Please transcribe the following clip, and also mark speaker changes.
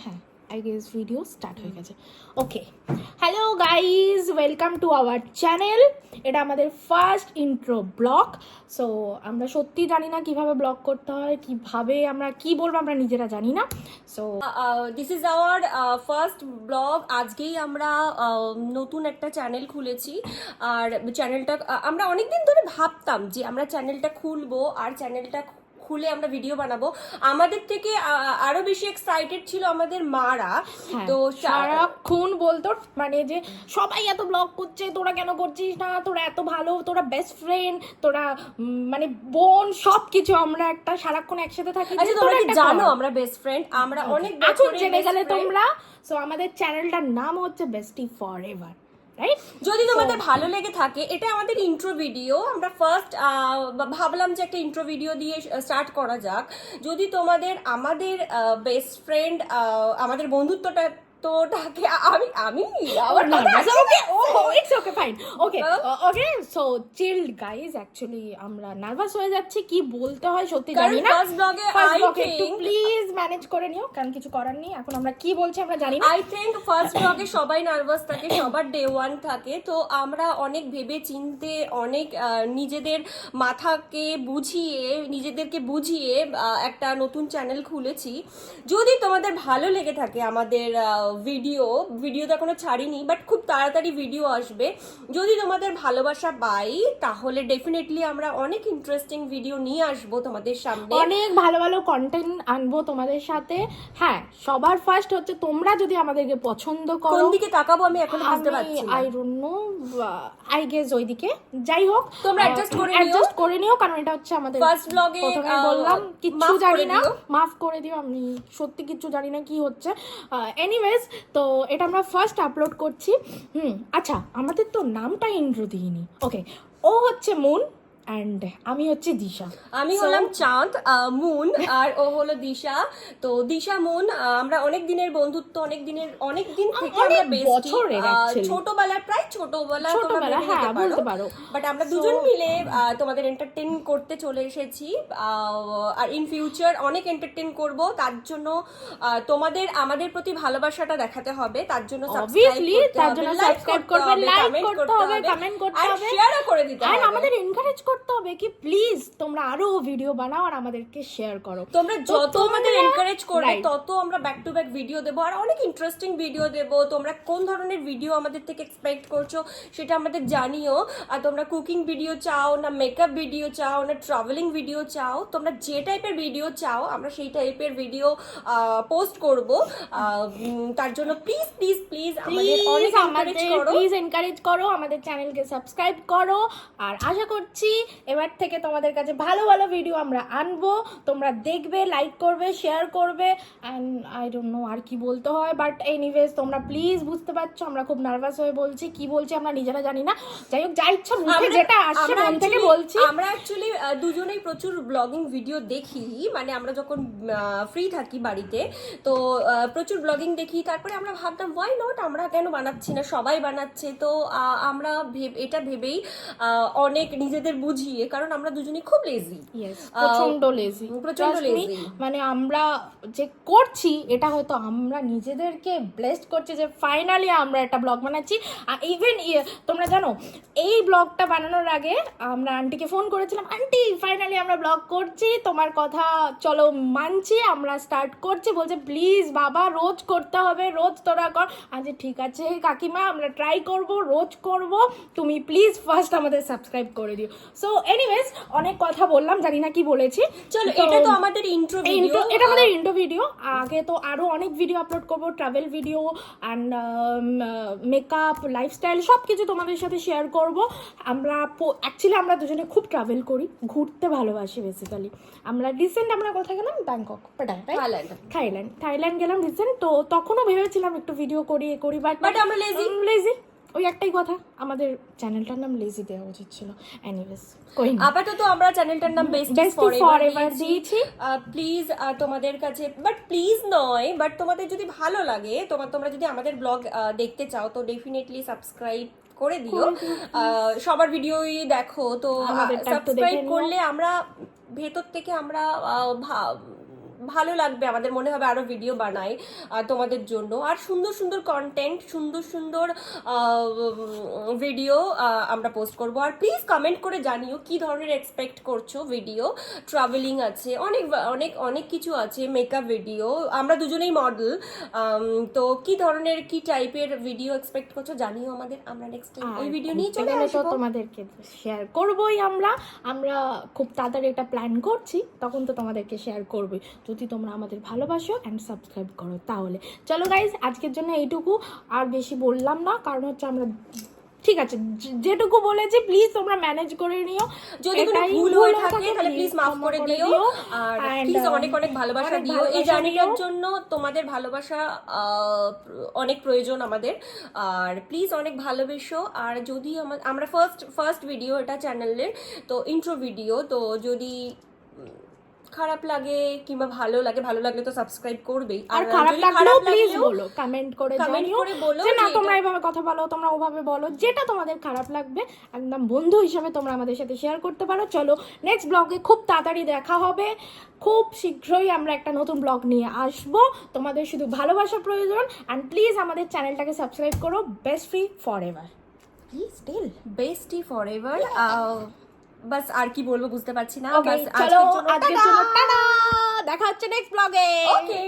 Speaker 1: হ্যাঁ I guess video start হয়ে গেছে। Okay, hello guys, welcome to our channel. এটা আমাদের ফার্স্ট ইন্ট্রো ব্লগ। সো আমরা সত্যি জানি না কিভাবে ব্লগ করতে হয়, কিভাবে আমরা কি বলবো আমরা নিজেরা জানি না। So
Speaker 2: this is our first blog. আজকেই আমরা নতুন একটা চ্যানেল খুলেছি। আর চ্যানেলটা আমরা অনেকদিন ধরে ভাবতাম যে আমরা চ্যানেলটা খুলবো, আর চ্যানেলটা খুলে আমরা ভিডিও বানাবো। আমাদের থেকে আরো বেশি এক্সাইটেড ছিল আমাদের মারা।
Speaker 1: তো সারাক্ষণ বলতো মানে যে সবাই এত ব্লগ করছে, তোরা কেন করছিস না, তোরা এত ভালো, তোরা বেস্ট ফ্রেন্ড, তোরা মানে বোন, সবকিছু আমরা একটা সারাক্ষণ একসাথে থাকি।
Speaker 2: আচ্ছা, তোমরা কি জানো আমরা বেস্ট ফ্রেন্ড? আমরা অনেক
Speaker 1: এখন জেনে গেলে তোমরা। সো আমাদের চ্যানেলটার নাম হচ্ছে বেস্টি ফর এভার।
Speaker 2: যদি তোমাদের ভালো লেগে থাকে, এটা আমাদের ইন্ট্রো ভিডিও। আমরা ফার্স্ট ভাবলাম যে একটা ইন্ট্রো ভিডিও দিয়ে স্টার্ট করা যাক। যদি তোমাদের আমাদের বেস্ট ফ্রেন্ড, আমাদের বন্ধুত্বটা তোটাকে আমি আমি আবার
Speaker 1: it's okay fine. Okay okay, so child guys. Actually আমরা নার্ভাস হয়ে যাচ্ছি, কি বলতে হয় সত্যি জানি না।
Speaker 2: ফার্স্ট ব্লগে
Speaker 1: একটু প্লিজ ম্যানেজ করে নিও, কারণ কিছু করার নেই। এখন আমরা কি বলছি আমরা জানি না।
Speaker 2: আই থিঙ্ক ফার্স্ট ব্লগে সবাই নার্ভাস থাকে, সবার ডে ওয়ান থাকে। তো আমরা অনেক ভেবে চিনতে, অনেক নিজেদের মাথাকে বুঝিয়ে, নিজেদেরকে বুঝিয়ে একটা নতুন চ্যানেল খুলেছি। যদি তোমাদের ভালো লেগে থাকে আমাদের ভিডিও তো এখনো ছাড়িনি, বাট খুব তাড়াতাড়ি ভিডিও আসবে। যদি তোমাদের ভালোবাসা পাই, তাহলে ডেফিনেটলি আমরা অনেক ইন্টারেস্টিং ভিডিও নিয়ে আসবো তোমাদের সামনে,
Speaker 1: অনেক ভালো ভালো কন্টেন্ট আনবো তোমাদের সাথে। হ্যাঁ, সবার ফার্স্ট হচ্ছে তোমরা যদি আমাদেরকে পছন্দ করো।
Speaker 2: কোন দিকে তাকাবো আমি এখনো বুঝতে পারছি না।
Speaker 1: I don't know, I guess ওইদিকে। যাই হোক,
Speaker 2: তোমরা অ্যাডজাস্ট
Speaker 1: করে নিও, কারণ এটা হচ্ছে আমাদের
Speaker 2: ফার্স্ট ব্লগে।
Speaker 1: প্রথমে বললাম কিচ্ছু জানি না, মাফ করে দিও। আমি সত্যি কিচ্ছু জানি না কি হচ্ছে। এনিওয়েজ, তো এটা আমরা ফার্স্ট আপলোড করছি। আচ্ছা, আমাদের তো নামটা ইন্ট্রো দিইনি। ওকে, ও হচ্ছে মুন অ্যান্ড আমি হচ্ছে দিশা।
Speaker 2: আমি হলাম চাঁদ, মুন, আর ও হলো দিশা। তো দিশা মুন, আমরা অনেক দিনের বন্ধুত্ব, অনেক দিন থেকে আমরা বেস্টি। ছোটবেলা, প্রায় ছোটবেলা
Speaker 1: হ্যাঁ বলতে পারো।
Speaker 2: বাট আমরা দুজন মিলে তোমাদের এন্টারটেইন করতে চলে এসেছি, আর ইন ফিউচার অনেক এন্টারটেইন করব। তার জন্য তোমাদের আমাদের প্রতি ভালোবাসাটা দেখাতে হবে। তার জন্য
Speaker 1: সাবস্ক্রাইব করবে, লাইক করতে হবে, কমেন্ট করতে হবে,
Speaker 2: শেয়ারও করে দিতে হবে।
Speaker 1: আর আমাদের এনকারেজ করতে হবে কি প্লিজ তোমরা আরো ভিডিও বানাও আর আমাদেরকে শেয়ার করো।
Speaker 2: তোমরা যত আমাদের এনকারেজ করবে, তত আমরা ব্যাক টু ব্যাক ভিডিও দেবো, আর অনেক ইন্টারেস্টিং ভিডিও দেবো। তোমরা কোন ধরনের ভিডিও আমাদের থেকে এক্সপেক্ট করছো সেটা আমাদের জানিও। আর তোমরা কুকিং ভিডিও চাও না, মেকআপ ভিডিও চাও না, ট্রাভেলিং ভিডিও চাও, তোমরা যে টাইপের ভিডিও চাও আমরা সেই টাইপের ভিডিও পোস্ট করব। তার জন্য প্লিজ প্লিজ প্লিজ আমাদের অনেক
Speaker 1: এনকারেজ করো, আমাদের চ্যানেলকে সাবস্ক্রাইব করো। আর আশা করছি এবার থেকে তোমাদের কাছে ভালো ভালো ভিডিও আমরা আনবো, তোমরা দেখবে, লাইক করবে, শেয়ার করবে। অ্যান্ড আই ডোন্ট নো আর কি বলতে হয়, বাট এনিওয়েজ তোমরা প্লিজ বুঝতে পারছো আমরা খুব নার্ভাস হয়ে বলছি, কি বলছি আমরা নিজেরা জানি না। যাই হোক, যা ইচ্ছা মুখে যেটা আসছে মন থেকে বলছি।
Speaker 2: আমরা অ্যাকচুয়ালি দুজনেই প্রচুর ব্লগিং ভিডিও দেখি, মানে আমরা যখন ফ্রি থাকি বাড়িতে, তো প্রচুর ব্লগিং দেখি। তারপরে আমরা ভাবতাম ওয়াই নট, আমরা কেন বানাচ্ছি না, সবাই বানাচ্ছে। তো আমরা এটা ভেবেই অনেক নিজেদের বুঝিয়ে, কারণ আমরা দুজনেই খুব লেজি,
Speaker 1: প্রচন্ড লেজি। মানে আমরা যে করছি এটা হয়তো আমরা নিজেদেরকে ব্লেসড করছি যে ফাইনালি আমরা একটা ব্লগ বানাচ্ছি। ইভেন তোমরা জানো এই ব্লগটা বানানোর আগে আমরা আন্টিকে ফোন করেছিলাম, আন্টি ফাইনালি আমরা ব্লগ করছি, তোমার কথা চলো মানছি, আমরা স্টার্ট করছি। বলছে প্লিজ বাবা রোজ করতে হবে, রোজ তোরা কর। আচ্ছা ঠিক আছে কাকিমা, আমরা ট্রাই করব, রোজ করব, তুমি প্লিজ ফার্স্ট আমাদের সাবস্ক্রাইব করে দিও। সো এনিওয়েজ, অনেক কথা বললাম, জানি না কি বলেছি।
Speaker 2: চলো, এটা তো আমাদের ইন্ট্রো ভিডিও,
Speaker 1: এটা আমাদের ইন্ট্রো ভিডিও। আগে তো আরো অনেক ভিডিও আপলোড করব, travel video and makeup, lifestyle সব কিছু তোমাদের সাথে শেয়ার করব। অ্যাকচুয়ালি আমরা দুজনে খুব ট্রাভেল করি, ঘুরতে ভালোবাসি বেসিক্যালি। আমরা রিসেন্ট আমরা কোথায় গেলাম, ব্যাংকক, থাইল্যান্ড গেলাম রিসেন্ট। তো তখনও ভেবেছিলাম একটু ভিডিও করি বাট
Speaker 2: আমরা লেজি।
Speaker 1: ওই একটাই কথা, আমাদের চ্যানেলটার নাম লেজি দেওয়া উচিত ছিল। এনিওয়েজ,
Speaker 2: আপাতত আমরা চ্যানেলটার নাম বেস্টি ফরএভার দিয়েছি। প্লিজ তোমাদের কাছে, বাট প্লিজ নয়, বাট তোমাদের যদি ভালো লাগে, তোমরা যদি আমাদের ব্লগ দেখতে চাও, তো ডেফিনেটলি সাবস্ক্রাইব করে দিও। সবার ভিডিওই দেখো, তো সাবস্ক্রাইব করলে আমরা ভেতর থেকে আমরা ভালো লাগবে, আমাদের মনে হবে আরো ভিডিও বানাই তোমাদের জন্য, আর সুন্দর সুন্দর কন্টেন্ট, সুন্দর সুন্দর ভিডিও আমরা পোস্ট করব। আর প্লিজ কমেন্ট করে জানিও কি ধরনের এক্সপেক্ট করছো ভিডিও। ট্রাভেলিং আছে, অনেক অনেক অনেক কিছু আছে, মেকআপ ভিডিও, আমরা দুজনেই মডেল, তো কি ধরনের কি টাইপের ভিডিও এক্সপেক্ট করছো জানিও আমাদের, আমরা নেক্সট টাইম ওই ভিডিও নিয়ে চলে
Speaker 1: গেলে তো
Speaker 2: আসবো।
Speaker 1: তোমাদেরকে শেয়ার করবোই আমরা খুব তাড়াতাড়ি একটা প্ল্যান করছি, তখন তো তোমাদেরকে শেয়ার করবোই, যদি তোমরা আমাদের ভালোবাসো অ্যান্ড সাবস্ক্রাইব করো তাহলে। চলো গাইজ, আজকের জন্য এইটুকু, আর বেশি বললাম না, কারণ হচ্ছে আমরা ঠিক আছে যেটুকু বলেছি প্লিজ তোমরা ম্যানেজ করে নিও,
Speaker 2: যদি কোনো ভুল হয়ে থাকে তাহলে প্লিজ মাফ করে দিও, আর প্লিজ অনেক অনেক ভালোবাসা দিও। এই জার্নিটার জন্য তোমাদের ভালোবাসা অনেক প্রয়োজন আমাদের, আর প্লিজ অনেক ভালোবেসো। আর যদি আমরা ফার্স্ট ভিডিও এটা চ্যানেলের, তো ইন্ট্রো ভিডিও, তো যদি খারাপ লাগে কিংবা ভালো লাগলে তো সাবস্ক্রাইব করবেই,
Speaker 1: আর খারাপ লাগলেও প্লিজ বলো, কমেন্ট করে জানিও যে না তোমরা এইভাবে কথা বলো, তোমরা ওভাবে বলো, যেটা তোমাদের খারাপ লাগবে একদম বন্ধু হিসেবে তোমরা আমাদের সাথে শেয়ার করতে পারো। চলো নেক্সট ব্লগে খুব তাড়াতাড়ি দেখা হবে, খুব শীঘ্রই আমরা একটা নতুন ব্লগ নিয়ে আসবো। তোমাদের শুধু ভালোবাসা প্রয়োজন, অ্যান্ড প্লিজ আমাদের চ্যানেলটাকে সাবস্ক্রাইব করো। Bestie for ever, still
Speaker 2: bestie for ever. বাস আর কি বলবো বুঝতে পারছি না।
Speaker 1: চলো আজকের জন্য টাটা, দেখা হচ্ছে নেক্সট ব্লগে।
Speaker 2: ওকে।